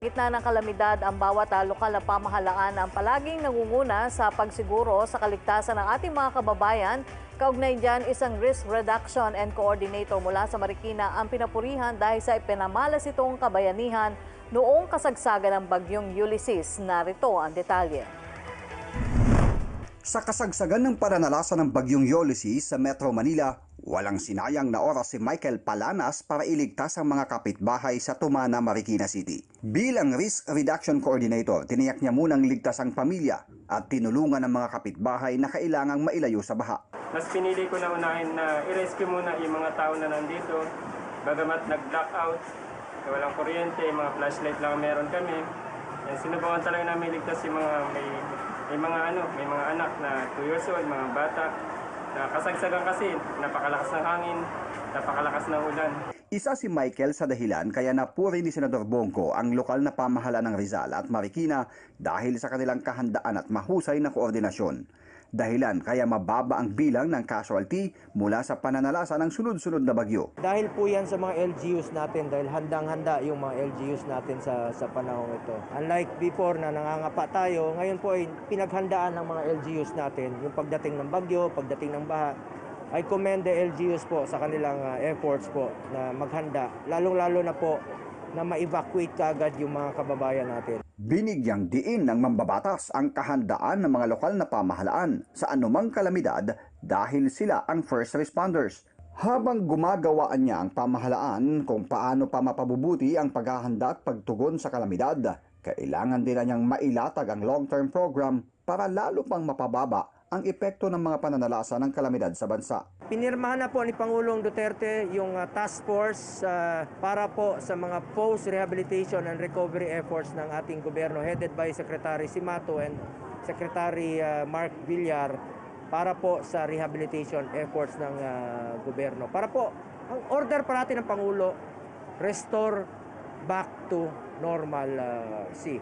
Gitna ng kalamidad, ang bawat lokal na pamahalaan ang palaging nangunguna sa pagsiguro sa kaligtasan ng ating mga kababayan. Kaugnay dyan, isang risk reduction and coordinator mula sa Marikina ang pinapurihan dahil sa ipinamalas itong kabayanihan noong kasagsagan ng bagyong Ulysses. Narito ang detalye. Sa kasagsagan ng pananalasa ng bagyong Ulysses sa Metro Manila, walang sinayang na oras si Michael Palanas para iligtas ang mga kapitbahay sa Tumana, Marikina City. Bilang Risk Reduction Coordinator, tiniyak niya munang ligtas ang pamilya at tinulungan ang mga kapitbahay na kailangang mailayo sa baha. Mas pinili ko na unahin na i-rescue muna yung mga tao na nandito. Bagamat nag-blackout, walang kuryente, mga flashlight lang meron kami. Sinubukan talaga namin iligtas yung mga may mga anak na 2 years old, mga bata. Na kasagsagan kasi, napakalakas ng hangin, napakalakas ng ulan. Isa si Michael sa dahilan kaya napuri ni Senador Bongco ang lokal na pamahalaan ng Rizal at Marikina dahil sa kanilang kahandaan at mahusay na koordinasyon. Dahilan kaya mababa ang bilang ng casualty mula sa pananalasa ng sunod-sunod na bagyo. Dahil po yan sa mga LGUs natin, dahil handang-handa yung mga LGUs natin sa panahon ito. Unlike before na nangangapa tayo, ngayon po ay pinaghandaan ng mga LGUs natin yung pagdating ng bagyo, pagdating ng baha. I commend the LGUs po sa kanilang efforts po na maghanda, lalong-lalo na po na ma-evacuate kaagad yung mga kababayan natin. Binigyang diin ng mambabatas ang kahandaan ng mga lokal na pamahalaan sa anumang kalamidad dahil sila ang first responders. Habang gumagawaan niya ang pamahalaan kung paano pa mapabubuti ang paghahanda at pagtugon sa kalamidad, kailangan din na niyang mailatag ang long-term program para lalo pang mapababa ang epekto ng mga pananalasa ng kalamidad sa bansa. Pinirmahan na po ni Pangulong Duterte yung task force para po sa mga post-rehabilitation and recovery efforts ng ating gobyerno headed by Secretary Simato and Secretary Mark Villar para po sa rehabilitation efforts ng gobyerno. Para po, ang order parati ng Pangulo, restore back to normal sea.